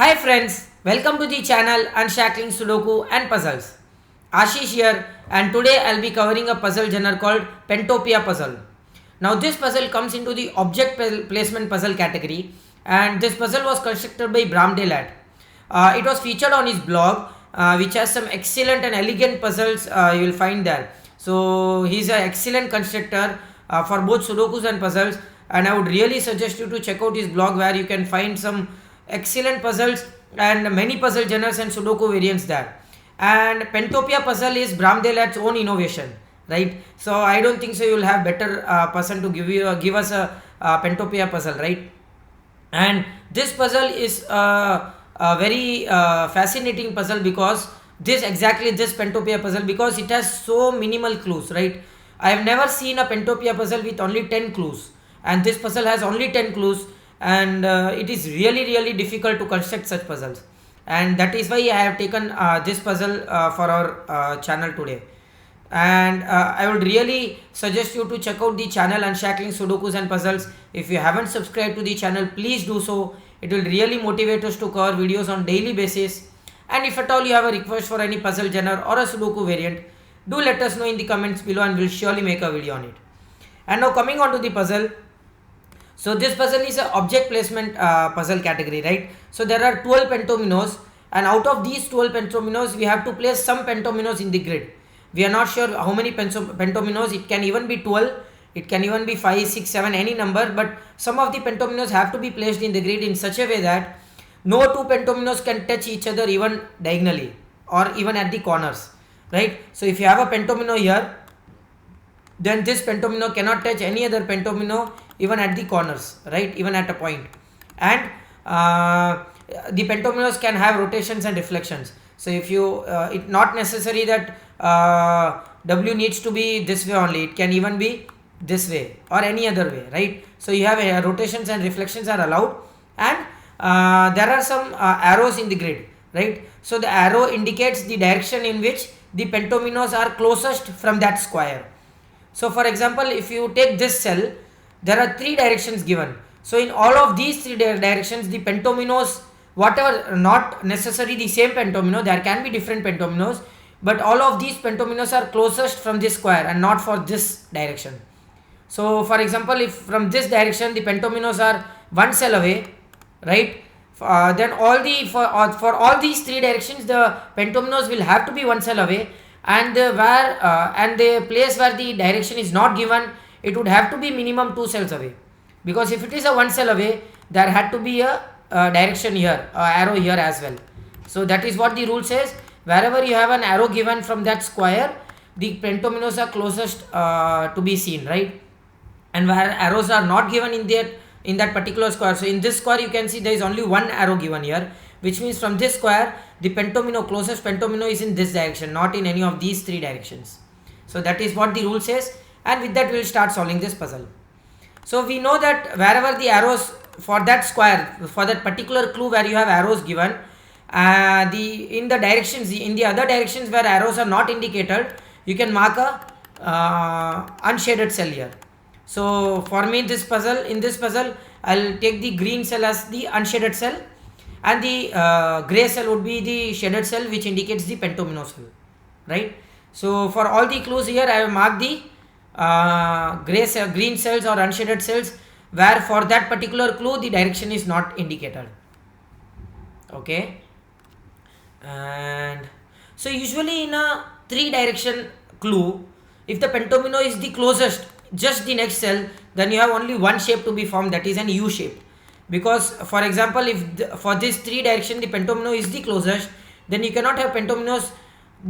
Hi friends, welcome to the channel Unshackling Sudoku and Puzzles. Ashish here, and today I'll be covering a puzzle genre called Pentopia puzzle. Now this puzzle comes into the object placement puzzle category, and this puzzle was constructed by Bram Delat. It was featured on his blog, which has some excellent and elegant puzzles you will find there. So he's an excellent constructor for both Sudokus and puzzles, and I would really suggest you to check out his blog where you can find some excellent puzzles and many puzzle genres and Sudoku variants there. And Pentopia puzzle is Bram Delat's own innovation, right? So I don't think so you will have better person to give us a Pentopia puzzle, right? And this puzzle is a very fascinating puzzle because this Pentopia puzzle, because it has so minimal clues, right? I have never seen a Pentopia puzzle with only 10 clues, and this puzzle has only 10 clues, and it is really difficult to construct such puzzles, and that is why I have taken this puzzle for our channel today. And I would really suggest you to check out the channel Unshackling Sudokus and Puzzles. If you haven't subscribed to the channel, please do so. It will really motivate us to cover videos on daily basis. And if at all you have a request for any puzzle genre or a Sudoku variant, do let us know in the comments below and we'll surely make a video on it. And now coming on to the puzzle. So this puzzle is an object placement puzzle category, right? So there are 12 pentominos, and out of these 12 pentominos, we have to place some pentominos in the grid. We are not sure how many pentominos. It can even be 12, it can even be 5, 6, 7, any number, but some of the pentominos have to be placed in the grid in such a way that no two pentominos can touch each other even diagonally or even at the corners, right? So if you have a pentomino here, then this pentomino cannot touch any other pentomino even at the corners, right? Even at a point. And the pentominos can have rotations and reflections. So if you it's not necessary that W needs to be this way only, it can even be this way or any other way, right? So you have rotations and reflections are allowed, and there are some arrows in the grid, right? So the arrow indicates the direction in which the pentominos are closest from that square. So for example, if you take this cell, there are 3 directions given. So in all of these 3 directions, the pentominos, whatever, not necessarily the same pentomino, there can be different pentominos, but all of these pentominos are closest from this square and not for this direction. So for example, if from this direction the pentominos are 1 cell away, right, then for all these 3 directions the pentominos will have to be 1 cell away, and the place where the direction is not given, it would have to be minimum 2 cells away, because if it is a 1 cell away, there had to be a direction here, arrow here as well. So that is what the rule says. Wherever you have an arrow given from that square, the pentominos are closest to be seen, right? And where arrows are not given in that particular square, so in this square you can see there is only one arrow given here, which means from this square the closest pentomino is in this direction, not in any of these 3 directions. So that is what the rule says, and with that we will start solving this puzzle. So we know that wherever the arrows for that square, for that particular clue where you have arrows given, in the other directions where arrows are not indicated, you can mark a unshaded cell here. So for me in this puzzle I'll take the green cell as the unshaded cell, and the gray cell would be the shaded cell, which indicates the pentomino cell, right? So for all the clues here I have marked the green cells or unshaded cells where for that particular clue the direction is not indicated. Okay, and so usually in a 3 direction clue, if the pentomino is the closest, just the next cell, then you have only one shape to be formed, that is an U shape. Because for example, if for this 3 direction the pentomino is the closest, then you cannot have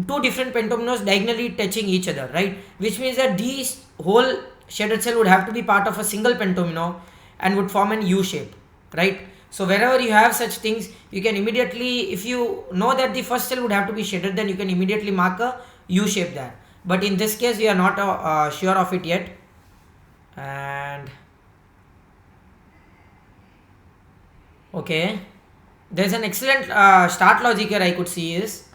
two different pentominos diagonally touching each other, right? Which means that these whole shaded cell would have to be part of a single pentomino and would form an U shape, right? So wherever you have such things, you can immediately, if you know that the first cell would have to be shaded, then you can immediately mark a U shape there. But in this case we are not sure of it yet. And okay, there's an excellent start logic here I could see is,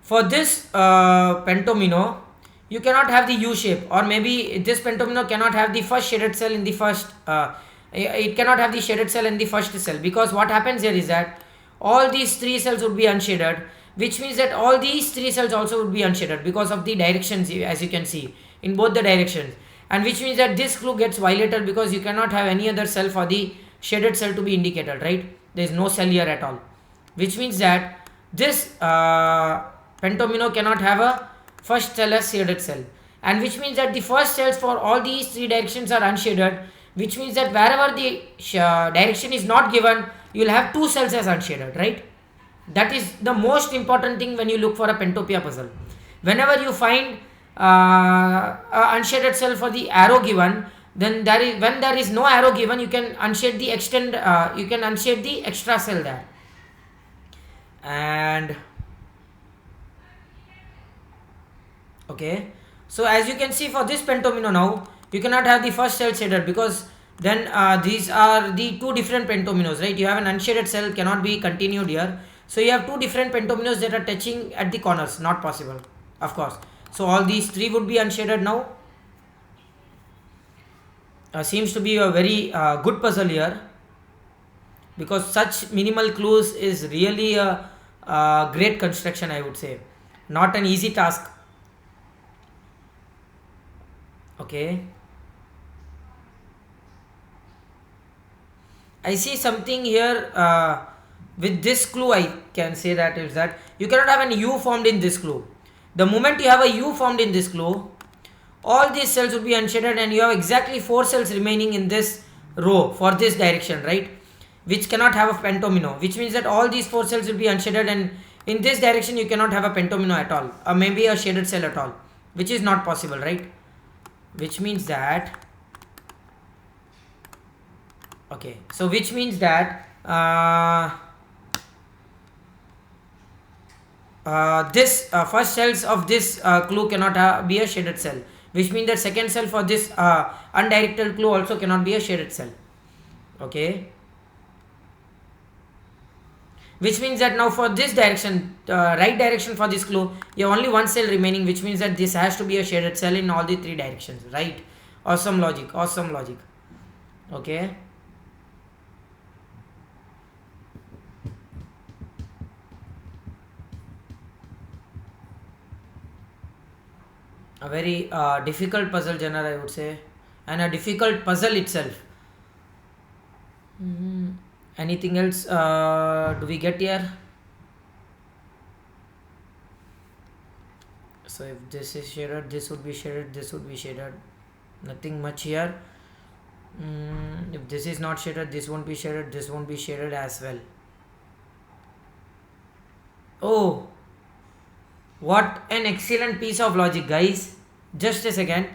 for this pentomino you cannot have the U shape, or maybe this pentomino cannot have the first shaded cell in the first it cannot have the shaded cell in the first cell, because what happens here is that all these 3 cells would be unshaded, which means that all these 3 cells also would be unshaded because of the directions, as you can see in both the directions, and which means that this clue gets violated because you cannot have any other cell for the shaded cell to be indicated, right? There is no cell here at all, which means that this pentomino cannot have a first cell as shaded cell, and which means that the first cells for all these 3 directions are unshaded, which means that wherever the direction is not given, you will have 2 cells as unshaded, right? That is the most important thing when you look for a Pentopia puzzle. Whenever you find a unshaded cell for the arrow given, then when there is no arrow given, you can unshade the extra cell there. And okay, so as you can see for this pentomino now, you cannot have the first cell shaded because then these are the 2 different pentominos, right? You have an unshaded cell cannot be continued here, so you have 2 different pentominos that are touching at the corners, not possible, of course. So all these 3 would be unshaded now. Seems to be a very good puzzle here, because such minimal clues is really a great construction, I would say. Not an easy task. Okay, I see something here with this clue. I can say that is that you cannot have an U formed in this clue. The moment you have a U formed in this clue, all these cells would be unshaded, and you have exactly 4 cells remaining in this row for this direction, right? Which cannot have a pentomino, which means that all these 4 cells will be unshaded, and in this direction you cannot have a pentomino at all, or maybe a shaded cell at all, which is not possible, right? Which means that okay, so which means that this first cells of this clue cannot be a shaded cell, which means that second cell for this undirected clue also cannot be a shaded cell. Okay, which means that now for this direction, right direction for this clue, you have only 1 cell remaining, which means that this has to be a shaded cell in all the 3 directions, right? Awesome logic, awesome logic. Okay, a very difficult puzzle genre, I would say, and a difficult puzzle itself. Anything else do we get here? So if this is shaded, this would be shaded, this would be shaded. Nothing much here. If this is not shaded, this won't be shaded, this won't be shaded as well. Oh, what an excellent piece of logic, guys. Just a second.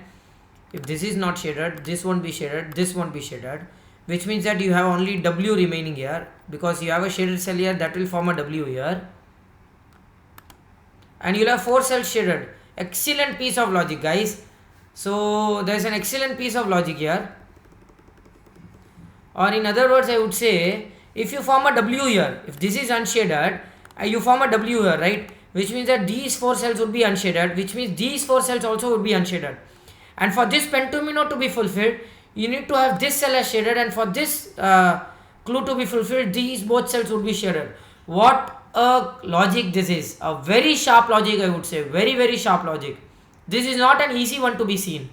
If this is not shaded, this won't be shaded, this won't be shaded, which means that you have only W remaining here, because you have a shaded cell here that will form a W here, and you'll have 4 cells shaded. Excellent piece of logic, guys. So there's an excellent piece of logic here, or in other words, I would say, if you form a W here, if this is unshaded, you form a W here, right? Which means that these 4 cells would be unshaded, which means these 4 cells also would be unshaded. And for this pentomino to be fulfilled, you need to have this cell as shaded, and for this clue to be fulfilled, these both cells would be shaded. What a logic this is. A very sharp logic, I would say. Very, very sharp logic. This is not an easy one to be seen.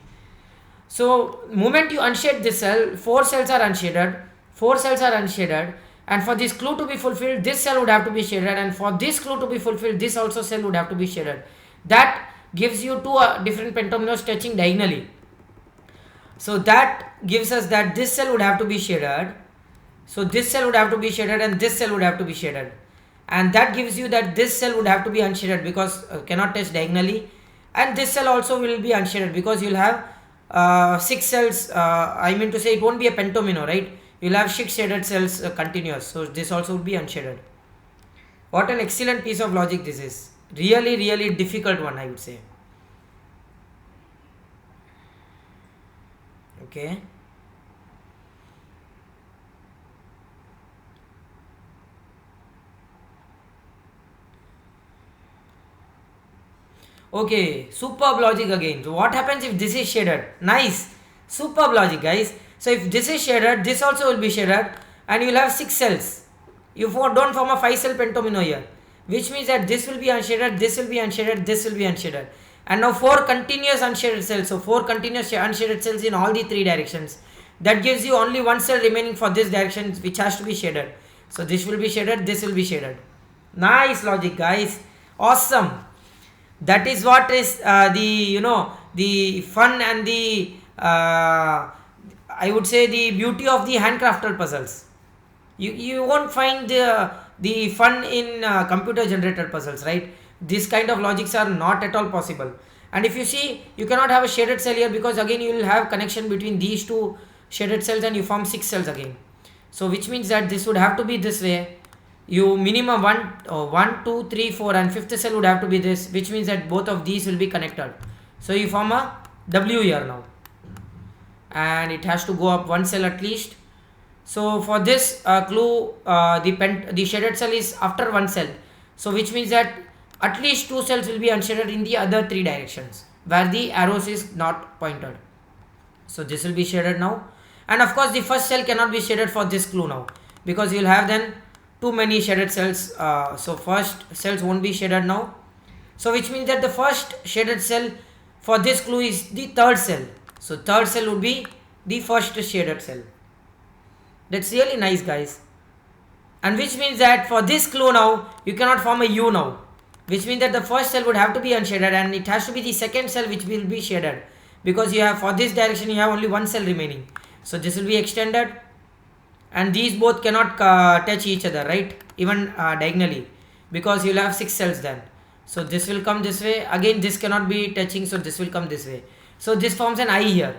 So, moment you unshade this cell, 4 cells are unshaded, 4 cells are unshaded, and for this clue to be fulfilled, this cell would have to be shaded, and for this clue to be fulfilled, this also cell would have to be shaded. That gives you 2 different pentominos touching diagonally. So that gives us that this cell would have to be shaded. So this cell would have to be shaded, and this cell would have to be shaded. And that gives you that this cell would have to be unshaded because cannot touch diagonally. And this cell also will be unshaded because you'll have 6 cells. I mean to say, it won't be a pentomino, right? You'll have 6 shaded cells continuous. So this also would be unshaded. What an excellent piece of logic this is. Really, really difficult one, I would say. Okay. Okay, superb logic again. So what happens if this is shaded? Nice. Superb logic, guys. So if this is shaded, this also will be shaded, and you will have 6 cells. don't form a 5 cell pentomino here, which means that this will be unshaded, this will be unshaded, this will be unshaded, and now 4 continuous unshaded cells. So 4 continuous unshaded cells in all the 3 directions. That gives you only 1 cell remaining for this direction, which has to be shaded. So this will be shaded, this will be shaded. Nice logic, guys. Awesome. That is what is the fun and the I would say the beauty of the handcrafted puzzles. You won't find the fun in computer generated puzzles, right? This kind of logics are not at all possible. And if you see, you cannot have a shaded cell here, because again you will have connection between these 2 shaded cells and you form 6 cells again. So which means that this would have to be this way. You minimum 1, 2, 3, 4 and 5th cell would have to be this, which means that both of these will be connected. So you form a W here now, and it has to go up 1 cell at least. So for this clue, the shaded cell is after 1 cell. So which means that at least 2 cells will be unshaded in the other 3 directions where the arrows is not pointed. So this will be shaded now. And of course the first cell cannot be shaded for this clue now, because you will have then too many shaded cells. So first cells won't be shaded now. So which means that the first shaded cell for this clue is the 3rd cell. So 3rd cell would be the first shaded cell. That's really nice, guys. And which means that for this clue now, you cannot form a U now, which means that the first cell would have to be unshaded, and it has to be the 2nd cell which will be shaded, because you have, for this direction you have only 1 cell remaining. So this will be extended, and these both cannot touch each other, right? Even diagonally, because you will have 6 cells then. So this will come this way, again this cannot be touching, so this will come this way. So this forms an I here.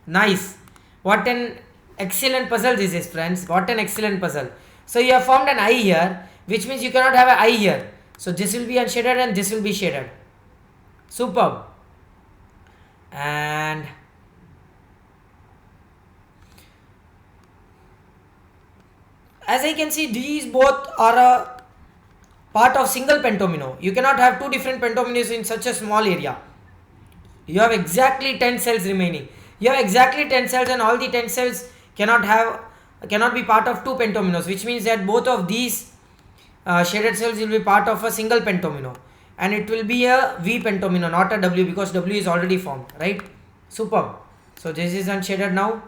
Nice. What an excellent puzzle this is, friends. What an excellent puzzle. So you have formed an I here, which means you cannot have an I here. So this will be unshaded and this will be shaded. Superb. And as I can see, these both are a part of single pentomino. You cannot have 2 different pentominos in such a small area. You have exactly 10 cells remaining. You have exactly 10 cells, and all the 10 cells cannot be part of 2 pentominos, which means that both of these shaded cells will be part of a single pentomino, and it will be a V pentomino, not a W, because W is already formed, right? Superb. So this is unshaded now.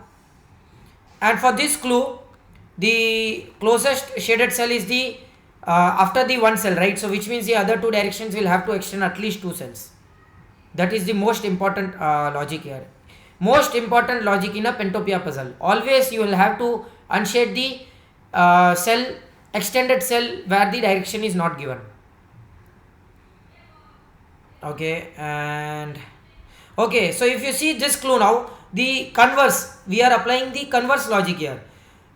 And for this clue, the closest shaded cell is the after the 1 cell, right? So which means the other 2 directions will have to extend at least 2 cells. That is the most important logic here. Most important logic in a Pentopia puzzle. Always you will have to unshade the cell, extended cell where the direction is not given. Okay, and okay, so if you see this clue now, the converse, we are applying the converse logic here.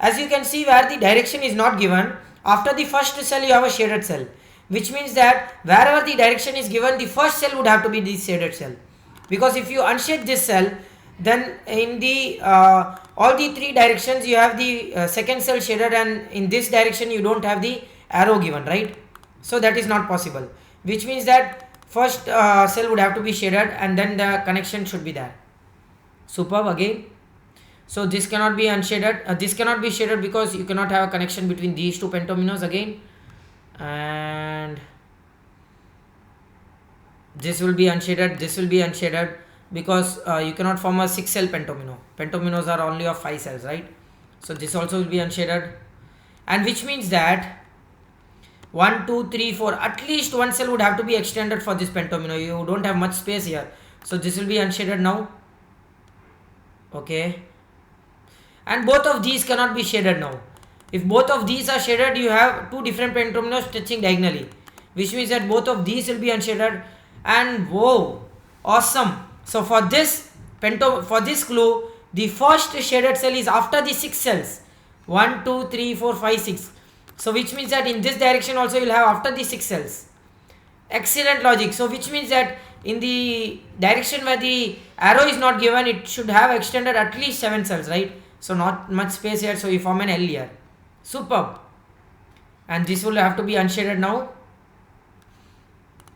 As you can see, where the direction is not given, after the first cell you have a shaded cell, which means that wherever the direction is given, the first cell would have to be the shaded cell, because if you unshade this cell, then in the all the 3 directions you have the 2nd cell shaded, and in this direction you don't have the arrow given, right? So that is not possible, which means that first cell would have to be shaded, and then the connection should be there. Superb again. So this cannot be unshaded, this cannot be shaded because you cannot have a connection between these 2 pentominos again, and this will be unshaded, this will be unshaded, because you cannot form a 6 cell pentomino. Pentominos are only of 5 cells, right? So this also will be unshaded, and which means that 1, 2, 3, 4, at least 1 cell would have to be extended for this pentomino. You don't have much space here, so this will be unshaded now. Okay, and both of these cannot be shaded now. If both of these are shaded, you have 2 different pentominos touching diagonally, which means that both of these will be unshaded. And whoa, awesome. So for this clue, the first shaded cell is after the 6 cells, 1, 2, 3, 4, 5, 6. So which means that in this direction also you will have after the 6 cells. Excellent logic. So which means that in the direction where the arrow is not given, it should have extended at least 7 cells, right? So not much space here, so you form an L here. Superb. And this will have to be unshaded now.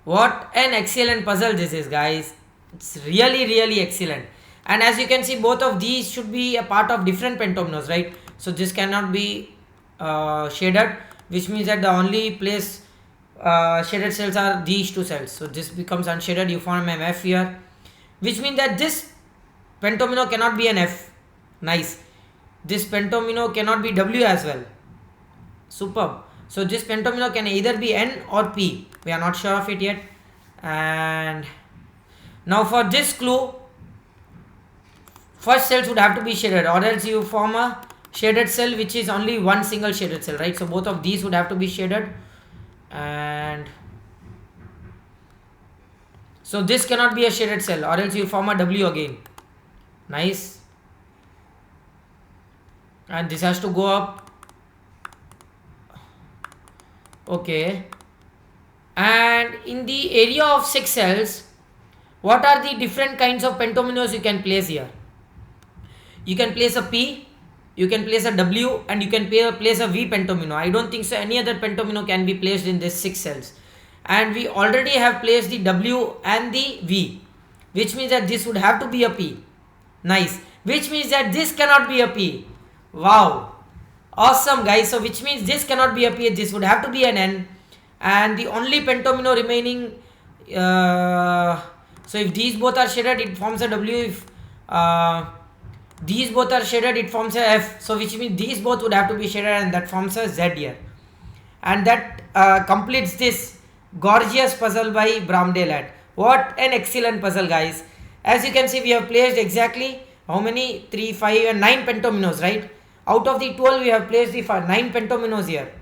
What an excellent puzzle this is, guys. It's really, really excellent. And as you can see, both of these should be a part of different pentominos, right? So this cannot be shaded, which means that the only place shaded cells are these two cells. So this becomes unshaded. You form an F here, which means that this pentomino cannot be an F. Nice. This pentomino cannot be W as well. Superb. So this pentomino can either be N or P. We are not sure of it yet. And now for this clue, first cells would have to be shaded, or else you form a shaded cell which is only one single shaded cell, right? So both of these would have to be shaded. And so this cannot be a shaded cell, or else you form a W again. Nice. And this has to go up. Okay. And in the area of 6 cells, what are the different kinds of pentominos you can place here? You can place a P, you can place a W, and you can place a V pentomino. I don't think so any other pentomino can be placed in these 6 cells. And we already have placed the W and the V, which means that this would have to be a P. Nice. Which means that this cannot be a P. Wow. Awesome, guys. So which means this cannot be a P. This would have to be an N. And the only pentomino remaining, so if these both are shaded, it forms a W. If these both are shaded, it forms a F. So which means these both would have to be shaded, and that forms a Z here. And that completes this gorgeous puzzle by Bromdale. What an excellent puzzle, guys. As you can see, we have placed exactly how many? 3, 5 and 9 pentominos, right? Out of the 12, we have placed the 9 pentominos here.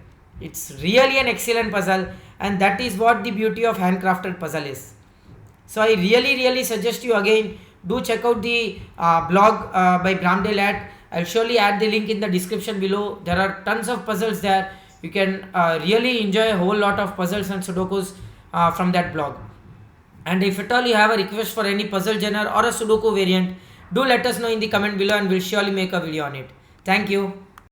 It's really an excellent puzzle, and that is what the beauty of handcrafted puzzle is. So I really suggest you again, do check out the blog by Bromdale. I'll surely add the link in the description below. There are tons of puzzles there. You can really enjoy a whole lot of puzzles and Sudokus from that blog. And if at all you have a request for any puzzle genre or a Sudoku variant, do let us know in the comment below, and we'll surely make a video on it. Thank you.